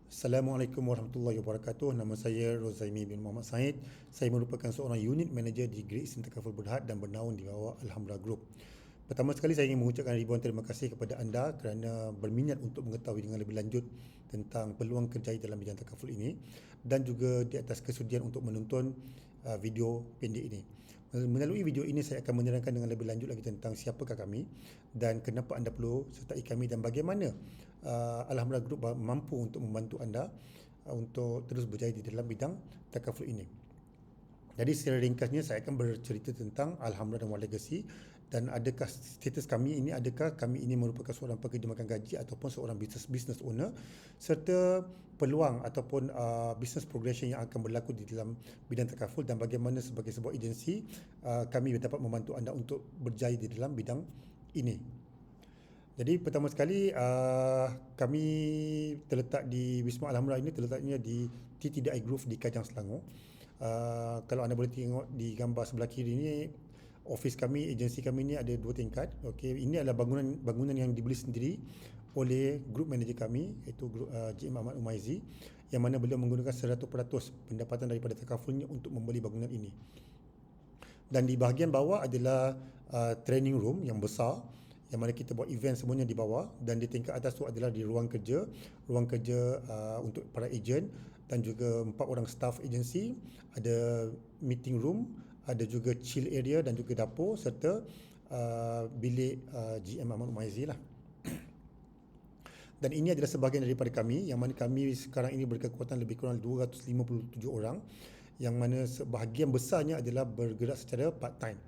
Assalamualaikum warahmatullahi wabarakatuh. Nama saya Rozaimi bin Muhammad Said. Saya merupakan seorang unit manager di Great Eastern Takaful Berhad dan bernaung di bawah Alhamra Group. Pertama sekali saya ingin mengucapkan ribuan terima kasih kepada anda kerana berminat untuk mengetahui dengan lebih lanjut tentang peluang kerjaya dalam bidang takaful ini dan juga di atas kesudian untuk menonton video pendek ini. Melalui video ini saya akan menerangkan dengan lebih lanjut lagi tentang siapakah kami dan kenapa anda perlu sertai kami dan bagaimana Alhamra Group mampu untuk membantu anda untuk terus berjaya di dalam bidang takaful ini. Jadi secara ringkasnya saya akan bercerita tentang Alhamra dan One Legacy dan adakah status kami ini, adakah kami ini merupakan seorang pekerja makan gaji ataupun seorang business owner, serta peluang ataupun business progression yang akan berlaku di dalam bidang takaful dan bagaimana sebagai sebuah agensi kami dapat membantu anda untuk berjaya di dalam bidang ini. Jadi pertama sekali kami terletak di Wisma Alhamra ini, terletaknya di TTDI Grove di Kajang, Selangor. Kalau anda boleh tengok di gambar sebelah kiri ini, office kami, agensi kami ni ada 2 tingkat. Okey, ini adalah bangunan yang dibeli sendiri oleh group manager kami, iaitu GM Ahmad Umaizi, yang mana beliau menggunakan 100% pendapatan daripada takafulnya untuk membeli bangunan ini. Dan di bahagian bawah adalah training room yang besar, yang mana kita buat event semuanya di bawah, dan di tingkat atas tu adalah di ruang kerja untuk para ejen dan juga 4 orang staff agensi, ada meeting room, ada juga chill area dan juga dapur serta bilik GM Ahmad Umaizi lah. Dan ini adalah sebahagian daripada kami, yang mana kami sekarang ini berkekuatan lebih kurang 257 orang, yang mana sebahagian besarnya adalah bergerak secara part time.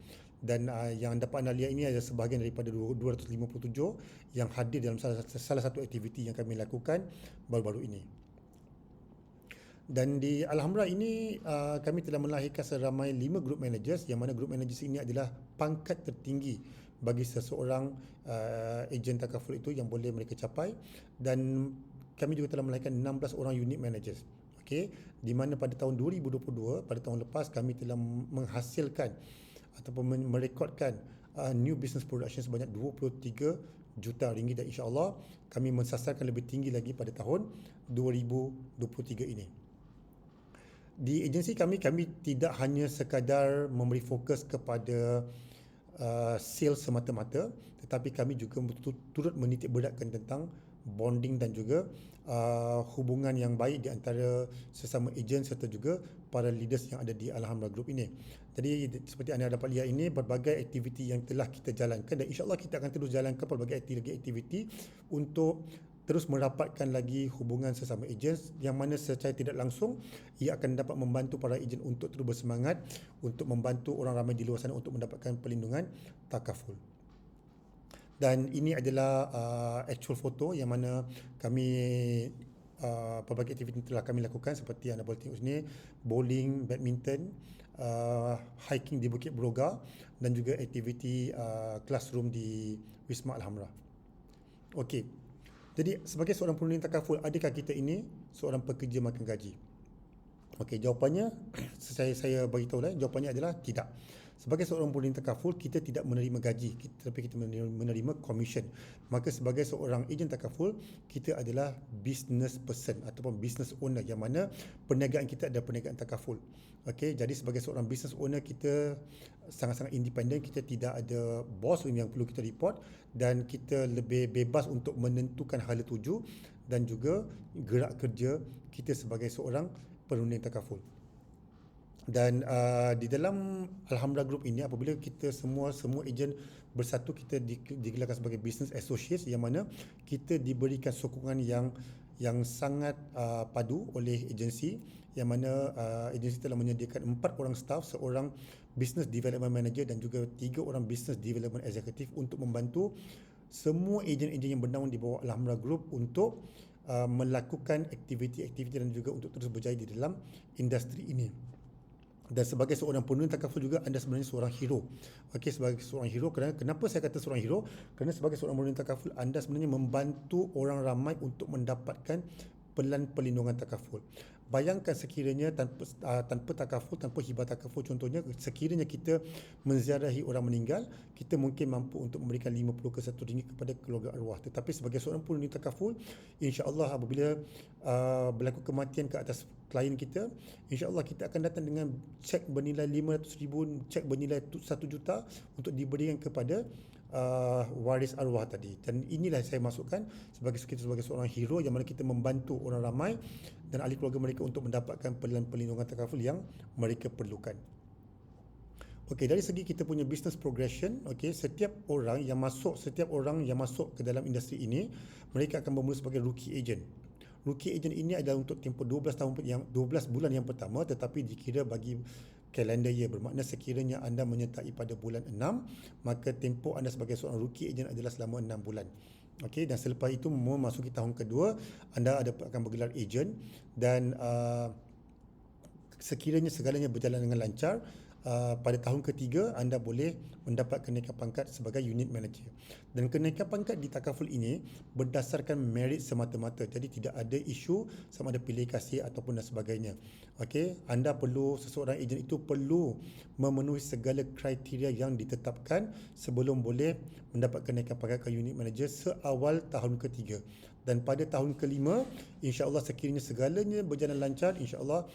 Dan yang dapat anda lihat ini adalah sebahagian daripada 257 yang hadir dalam salah satu aktiviti yang kami lakukan baru-baru ini. Dan di Alhamra ini kami telah melahirkan seramai 5 group managers, yang mana group managers ini adalah pangkat tertinggi bagi seseorang ejen takaful itu yang boleh mereka capai. Dan kami juga telah melahirkan 16 orang unit managers. Okey, di mana pada tahun 2022, pada tahun lepas, kami telah menghasilkan ataupun merekodkan new business production sebanyak 23 juta ringgit, dan insya-Allah kami mensasarkan lebih tinggi lagi pada tahun 2023 ini. Di agensi kami tidak hanya sekadar memberi fokus kepada sales semata-mata, tetapi kami juga turut menitik beratkan tentang bonding dan juga hubungan yang baik di antara sesama ejen serta juga para leaders yang ada di Alhamra Group ini. Jadi seperti anda dapat lihat ini, berbagai aktiviti yang telah kita jalankan, dan insya-Allah kita akan terus jalankan pelbagai aktiviti untuk terus merapatkan lagi hubungan sesama ejen, yang mana secara tidak langsung ia akan dapat membantu para ejen untuk terus bersemangat untuk membantu orang ramai di luar sana untuk mendapatkan perlindungan takaful. Dan ini adalah actual foto yang mana kami pelbagai aktiviti telah kami lakukan, seperti anda boleh tengok sini, bowling, badminton, hiking di Bukit Beroga, dan juga aktiviti classroom di Wisma Alhamra. Okey, jadi sebagai seorang penulis takaful, adakah kita ini seorang pekerja makan gaji? Okey, jawapannya saya bagi tahu lah, jawapannya adalah tidak. Sebagai seorang penulis takaful, kita tidak menerima gaji, tetapi kita menerima commission. Maka sebagai seorang ejen takaful, kita adalah business person ataupun business owner, yang mana perniagaan kita adalah perniagaan takaful. Okey, jadi sebagai seorang business owner, kita sangat-sangat independen, kita tidak ada bos yang perlu kita report, dan kita lebih bebas untuk menentukan hala tuju dan juga gerak kerja kita sebagai seorang penulis takaful. Dan di dalam Alhamra Group ini, apabila kita semua ejen bersatu, kita digelarkan sebagai business associates, yang mana kita diberikan sokongan yang sangat padu oleh agensi, yang mana agensi telah menyediakan 4 orang staff, seorang business development manager dan juga 3 orang business development executive untuk membantu semua ejen-ejen yang bernaung di bawah Alhamra Group untuk melakukan aktiviti-aktiviti dan juga untuk terus berjaya di dalam industri ini. Dan sebagai seorang penulis takaful juga, anda sebenarnya seorang hero. Okey, sebagai seorang hero, kenapa saya kata seorang hero? Kerana sebagai seorang penulis takaful, anda sebenarnya membantu orang ramai untuk mendapatkan pelan perlindungan takaful. Bayangkan sekiranya tanpa takaful, tanpa hibah takaful, contohnya sekiranya kita menziarahi orang meninggal, kita mungkin mampu untuk memberikan 50 ke 1 ringgit kepada keluarga arwah. Tetapi sebagai seorang pengundi takaful, insya-Allah apabila berlaku kematian ke atas klien kita, insya-Allah kita akan datang dengan cek bernilai 500,000, cek bernilai 1 juta untuk diberikan kepada waris arwah tadi. Dan inilah saya masukkan sebagai seorang hero yang mana kita membantu orang ramai dan ahli keluarga mereka untuk mendapatkan perlindungan takaful yang mereka perlukan. Okey, dari segi kita punya business progression, okey, setiap orang yang masuk ke dalam industri ini, mereka akan bermula sebagai rookie agent. Rookie agent ini adalah untuk tempoh 12 bulan yang pertama, tetapi dikira bagi calendar year, bermakna sekiranya anda menyertai pada bulan 6, maka tempoh anda sebagai seorang rookie agent adalah selama 6 bulan. Okey, dan selepas itu memasuki tahun kedua, anda akan bergelar agent dan sekiranya segalanya berjalan dengan lancar, pada tahun ketiga anda boleh mendapat kenaikan pangkat sebagai unit manager. Dan kenaikan pangkat di takaful ini berdasarkan merit semata-mata. Jadi tidak ada isu sama ada pilih kasih ataupun dan sebagainya. Okey, seseorang ejen itu perlu memenuhi segala kriteria yang ditetapkan sebelum boleh mendapat kenaikan pangkat ke unit manager seawal tahun ketiga. Dan pada tahun kelima, insya-Allah sekiranya segalanya berjalan lancar, insya-Allah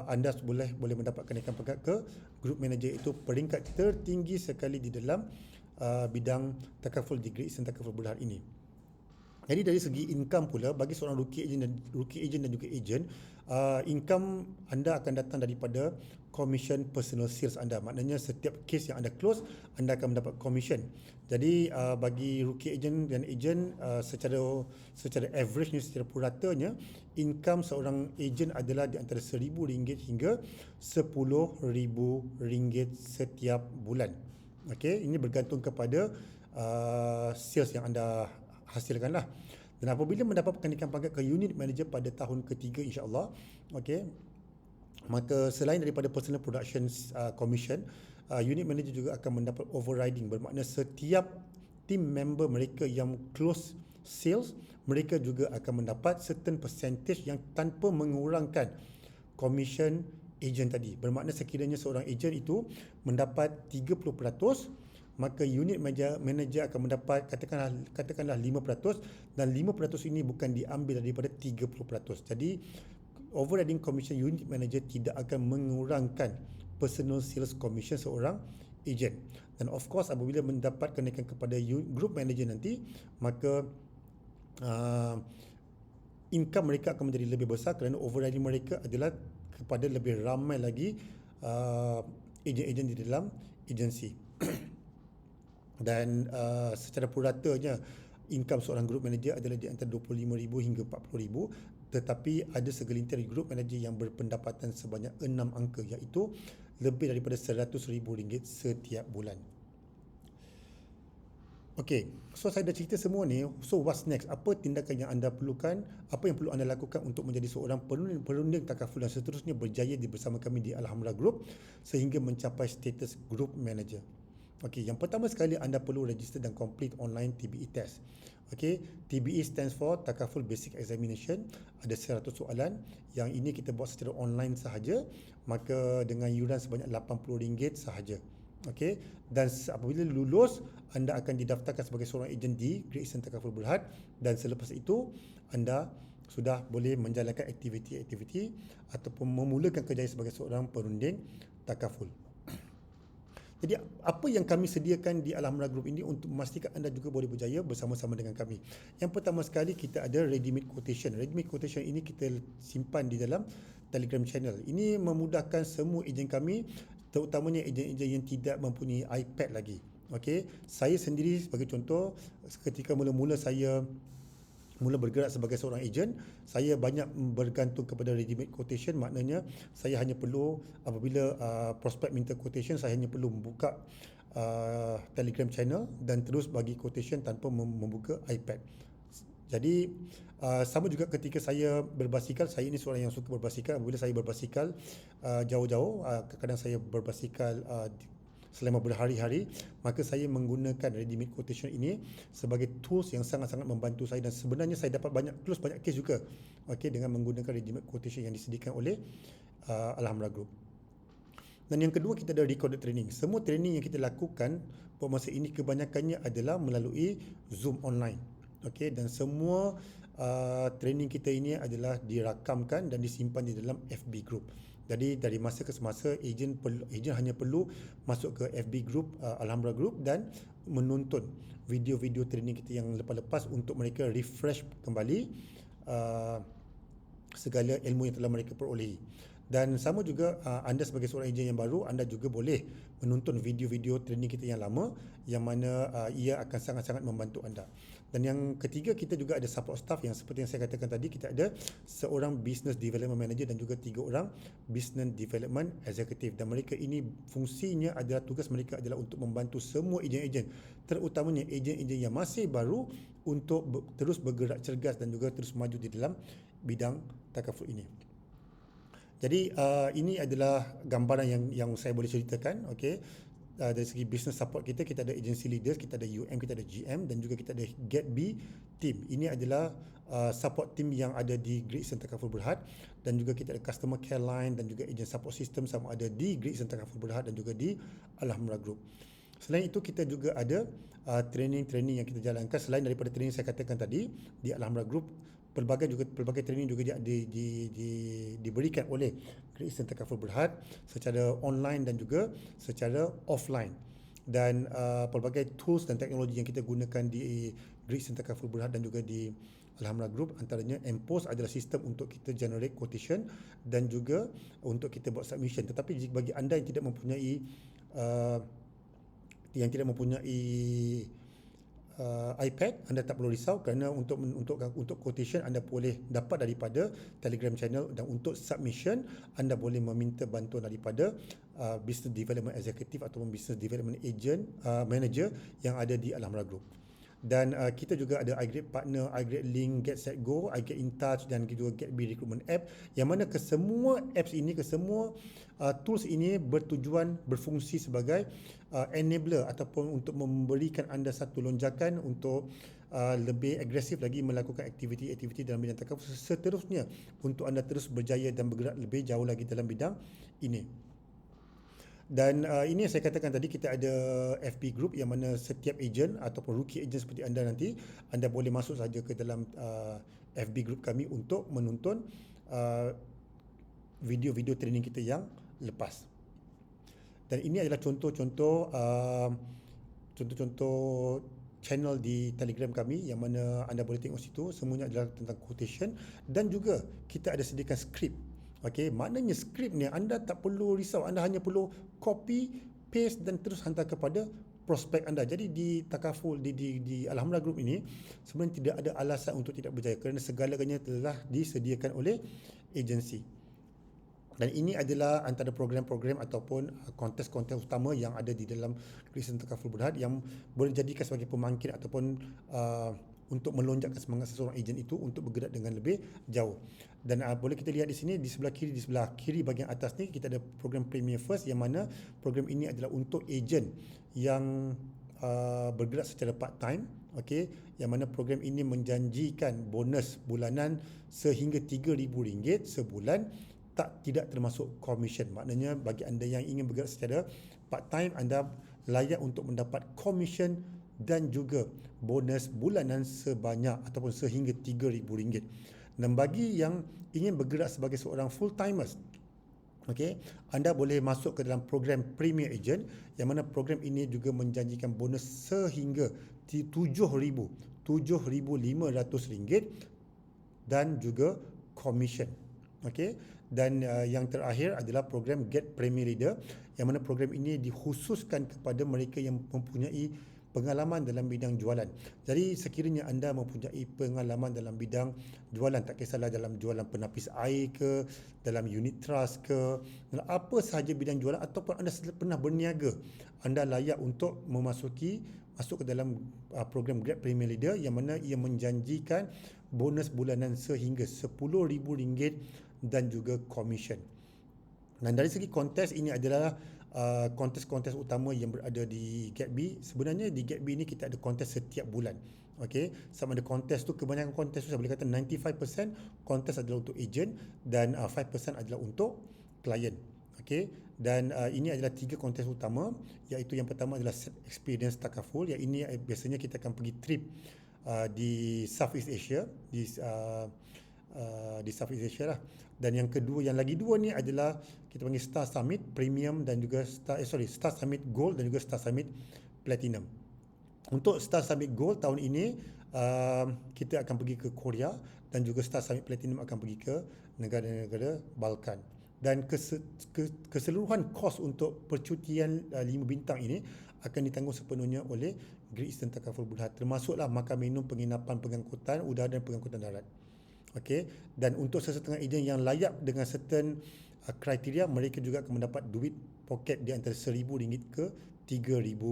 anda boleh mendapat kenaikan pangkat ke group manager, itu peringkat tertinggi sekali di dalam bidang takaful di Great Eastern Takaful Berhad ini. Jadi dari segi income pula, bagi seorang rookie agent dan juga agent, income anda akan datang daripada commission personal sales anda. Maknanya setiap case yang anda close, anda akan mendapat commission. Jadi bagi rookie agent dan agent, secara average ni, secara puratanya, income seorang agent adalah di antara RM1,000 hingga RM10,000 setiap bulan. Okey, ini bergantung kepada sales yang anda hasilkan lah. Dan apabila mendapat kenaikan pangkat ke unit manager pada tahun ketiga, insya-Allah, okey, maka selain daripada personal production commission, unit manager juga akan mendapat overriding, bermakna setiap team member mereka yang close sales, mereka juga akan mendapat certain percentage yang tanpa mengurangkan commission agent tadi. Bermakna sekiranya seorang agent itu mendapat 30%, maka unit manager akan mendapat katakanlah 5%, dan 5% ini bukan diambil daripada 30%. Jadi overriding commission unit manager tidak akan mengurangkan personal sales commission seorang agent. Dan of course apabila mendapat kenaikan kepada group manager nanti, maka income mereka akan menjadi lebih besar kerana overriding mereka adalah kepada lebih ramai lagi ejen-ejen di dalam agensi. Dan secara puratanya income seorang group manager adalah di antara RM25,000 hingga RM40,000, tetapi ada segelintir group manager yang berpendapatan sebanyak 6 angka, iaitu lebih daripada RM100,000 setiap bulan. Okey, so saya dah cerita semua ni. So what's next? Apa tindakan yang anda perlukan? Apa yang perlu anda lakukan untuk menjadi seorang perunding takaful dan seterusnya berjaya bersama kami di Alhamra Group sehingga mencapai status group manager? Okey, yang pertama sekali anda perlu register dan complete online TBE test. Okey, TBE stands for Takaful Basic Examination. Ada 100 soalan. Yang ini kita buat secara online sahaja, maka dengan yuran sebanyak RM80 sahaja. Okey, dan apabila lulus, anda akan didaftarkan sebagai seorang ejen di Great Eastern Takaful Berhad, dan selepas itu anda sudah boleh menjalankan aktiviti-aktiviti ataupun memulakan kerjaya sebagai seorang perunding takaful. Jadi apa yang kami sediakan di Alhamra Group ini untuk memastikan anda juga boleh berjaya bersama-sama dengan kami. Yang pertama sekali, kita ada ready-made quotation. Ready-made quotation ini kita simpan di dalam Telegram channel. Ini memudahkan semua ejen kami, terutamanya ejen-ejen yang tidak mempunyai iPad lagi. Okey, saya sendiri sebagai contoh, ketika mula-mula saya bergerak sebagai seorang ejen, saya banyak bergantung kepada ready-made quotation. Maknanya saya hanya perlu, apabila prospek minta quotation, saya hanya perlu membuka Telegram channel dan terus bagi quotation tanpa membuka iPad. Jadi sama juga ketika saya berbasikal. Saya ini seorang yang suka berbasikal. Apabila saya berbasikal jauh-jauh, kadang-kadang saya berbasikal selama berhari-hari, maka saya menggunakan ready-made quotation ini sebagai tools yang sangat-sangat membantu saya, dan sebenarnya saya dapat banyak case juga dengan menggunakan ready-made quotation yang disediakan oleh Alhamra Group. Dan yang kedua, kita ada recorded training. Semua training yang kita lakukan pada masa ini kebanyakannya adalah melalui Zoom online. Dan semua training kita ini adalah dirakamkan dan disimpan di dalam FB Group. Jadi dari masa ke semasa, ejen hanya perlu masuk ke FB Group Alhamra Group dan menonton video-video training kita yang lepas-lepas untuk mereka refresh kembali segala ilmu yang telah mereka perolehi. Dan sama juga anda sebagai seorang ejen yang baru, anda juga boleh menonton video-video training kita yang lama, yang mana ia akan sangat-sangat membantu anda. Dan yang ketiga, kita juga ada support staff yang seperti yang saya katakan tadi, kita ada seorang business development manager dan juga 3 orang business development executive. Dan mereka ini fungsinya adalah, tugas mereka adalah untuk membantu semua ejen-ejen, terutamanya ejen-ejen yang masih baru, untuk terus bergerak cergas dan juga terus maju di dalam bidang takaful ini. Jadi ini adalah gambaran yang saya boleh ceritakan. Dari segi business support kita ada agency leaders, kita ada UM, kita ada GM, dan juga kita ada Get B team. Ini adalah support team yang ada di Great Eastern Takaful Berhad, dan juga kita ada customer care line dan juga agent support system sama ada di Great Eastern Takaful Berhad dan juga di Alhamra Group. Selain itu, kita juga ada training-training yang kita jalankan selain daripada training saya katakan tadi di Alhamra Group. Pelbagai training juga diberikan oleh Great Eastern Takaful Berhad secara online dan juga secara offline. Dan pelbagai tools dan teknologi yang kita gunakan di Great Eastern Takaful Berhad dan juga di Alhamra Group, antaranya MPOS adalah sistem untuk kita generate quotation dan juga untuk kita buat submission. Tetapi bagi anda yang tidak mempunyai iPad, anda tak perlu risau, kerana untuk quotation anda boleh dapat daripada Telegram channel, dan untuk submission anda boleh meminta bantuan daripada business development executive ataupun business development agent manager yang ada di Alhamra Group. Dan kita juga ada iGreat Partner, iGreat Link, Get Set Go, iGet In Touch dan juga Get B Recruitment App, yang mana kesemua apps ini, kesemua tools ini berfungsi sebagai enabler ataupun untuk memberikan anda satu lonjakan untuk lebih agresif lagi melakukan aktiviti-aktiviti dalam bidang takaful, seterusnya untuk anda terus berjaya dan bergerak lebih jauh lagi dalam bidang ini. Dan ini yang saya katakan tadi, kita ada FB Group yang mana setiap ejen ataupun rookie ejen seperti anda nanti, anda boleh masuk saja ke dalam FB Group kami untuk menonton video-video training kita yang lepas. Dan ini adalah contoh-contoh channel di Telegram kami yang mana anda boleh tengok situ. Semuanya adalah tentang quotation, dan juga kita ada sediakan skrip. Maknanya skrip ni anda tak perlu risau, anda hanya perlu copy, paste dan terus hantar kepada prospek anda. Jadi di takaful di Alhamra Group ini sebenarnya tidak ada alasan untuk tidak berjaya, kerana segala-galanya telah disediakan oleh agensi. Dan ini adalah antara program-program ataupun kontes-kontes utama yang ada di dalam Great Eastern Takaful Berhad yang boleh dijadikan sebagai pemangkin ataupun untuk melonjakkan semangat seseorang ejen itu untuk bergerak dengan lebih jauh. Dan boleh kita lihat di sini, di sebelah kiri bahagian atas ni kita ada program Premier First, yang mana program ini adalah untuk ejen yang bergerak secara part time. Yang mana program ini menjanjikan bonus bulanan sehingga RM3,000 sebulan, tidak termasuk komisen. Maknanya bagi anda yang ingin bergerak secara part time, anda layak untuk mendapat komisen dan juga bonus bulanan sebanyak ataupun sehingga RM3,000. Dan bagi yang ingin bergerak sebagai seorang full timers, anda boleh masuk ke dalam program Premier Agent, yang mana program ini juga menjanjikan bonus sehingga RM7,500 dan juga komisen. Dan yang terakhir adalah program Get Premier Leader, yang mana program ini dikhususkan kepada mereka yang mempunyai pengalaman dalam bidang jualan. Jadi sekiranya anda mempunyai pengalaman dalam bidang jualan, tak kisahlah dalam jualan penapis air ke, dalam unit trust ke, apa sahaja bidang jualan, ataupun anda pernah berniaga, anda layak untuk masuk ke dalam program Get Premier Leader, yang mana ia menjanjikan bonus bulanan sehingga RM10,000 dan juga komisen. Dan dari segi kontes, ini adalah kontes-kontes utama yang berada di GATB. Sebenarnya di GATB ni kita ada kontes setiap bulan. Okey, sama ada kontes tu, kebanyakan kontes tu saya boleh kata 95% kontes adalah untuk ejen dan 5% adalah untuk klien. Okey, dan ini adalah 3 kontes utama, iaitu yang pertama adalah Set Experience Takaful, yang ini biasanya kita akan pergi trip di Southeast Asia, di Southeast Asia lah. Dan yang kedua, yang lagi dua ni adalah kita panggil Star Summit Premium dan juga Star Summit Gold dan juga Star Summit Platinum. Untuk Star Summit Gold tahun ini kita akan pergi ke Korea, dan juga Star Summit Platinum akan pergi ke negara-negara Balkan. Dan keseluruhan kos untuk percutian 5 bintang ini akan ditanggung sepenuhnya oleh Great Eastern Takaful Berhad, termasuklah makan minum, penginapan, pengangkutan udara dan pengangkutan darat. Okey, dan untuk sesetengah ejen yang layak dengan certain kriteria, mereka juga akan mendapat duit poket di antara RM1,000 ke RM3,000.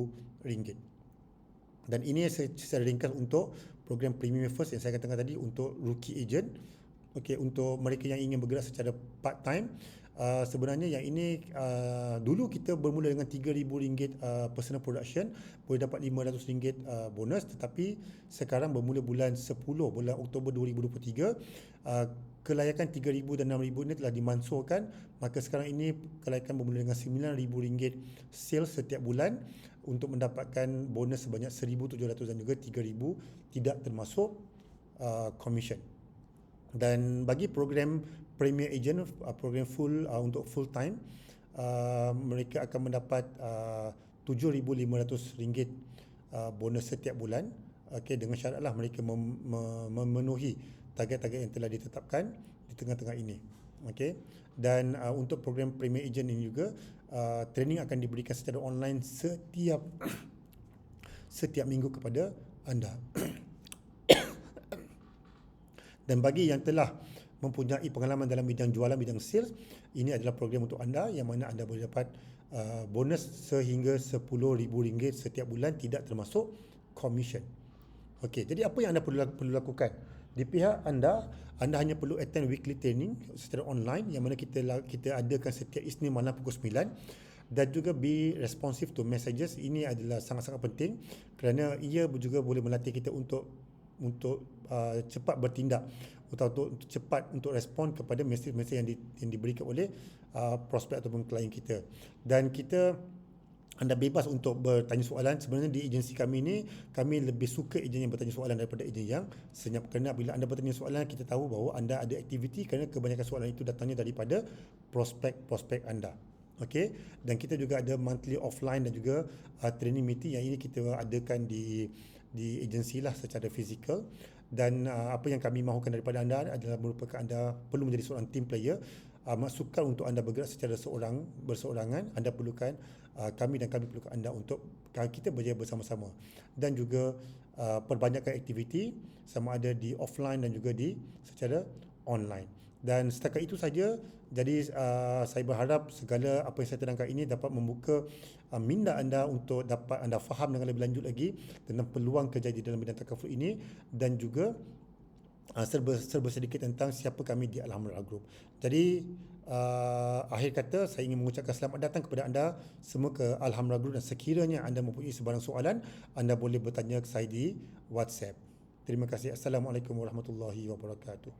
Dan ini secara ringkas untuk program Premium First yang saya katakan tadi untuk rookie agent. Okey, untuk mereka yang ingin bergerak secara part time, sebenarnya yang ini dulu kita bermula dengan RM3,000 personal production, boleh dapat RM500 bonus, tetapi sekarang bermula bulan Oktober 2023, kelayakan RM3,000 dan RM6,000 ini telah dimansurkan. Maka sekarang ini kelayakan bermula dengan RM9,000 sales setiap bulan untuk mendapatkan bonus sebanyak RM1,700 dan juga RM3,000 tidak termasuk commission. Dan bagi program Premier Agent, program full untuk full time, mereka akan mendapat RM7,500 bonus setiap bulan. Okey, dengan syaratlah mereka memenuhi target-target yang telah ditetapkan di tengah-tengah ini. Okey, dan untuk program Premier Agent ini juga training akan diberikan secara online setiap minggu kepada anda. Dan bagi yang telah mempunyai pengalaman dalam bidang jualan, bidang sales, ini adalah program untuk anda, yang mana anda boleh dapat bonus sehingga RM10,000 setiap bulan, tidak termasuk commission. Okey, jadi apa yang anda perlu lakukan? Di pihak anda hanya perlu attend weekly training secara online, yang mana kita adakan setiap Isnin malam pukul 9, dan juga be responsive to messages. Ini adalah sangat-sangat penting kerana ia juga boleh melatih kita untuk cepat bertindak, untuk cepat untuk respon kepada mesej-mesej yang diberikan oleh prospek ataupun klien kita. Dan anda bebas untuk bertanya soalan. Sebenarnya di agensi kami ni, kami lebih suka ejen yang bertanya soalan daripada ejen yang senyap, kerana bila anda bertanya soalan, kita tahu bahawa anda ada aktiviti, kerana kebanyakan soalan itu datangnya daripada prospek anda. Okey, dan kita juga ada monthly offline dan juga training meeting yang ini kita adakan di agensi lah secara fizikal. Dan apa yang kami mahukan daripada anda adalah merupakan anda perlu menjadi seorang team player. Maksudkan untuk anda bergerak secara berseorangan, anda perlukan kami, dan kami perlukan anda untuk kita berjaya bersama-sama. Dan juga perbanyakkan aktiviti, sama ada di offline dan juga secara online. Dan setakat itu saja. Jadi saya berharap segala apa yang saya terangkan ini dapat membuka minda anda untuk dapat anda faham dengan lebih lanjut lagi tentang peluang kerja di dalam bidang takaful ini, dan juga serba sedikit tentang siapa kami di Alhamra Group. Jadi akhir kata, saya ingin mengucapkan selamat datang kepada anda semua ke Alhamra Group, dan sekiranya anda mempunyai sebarang soalan, anda boleh bertanya ke saya di WhatsApp. Terima kasih. Assalamualaikum warahmatullahi wabarakatuh.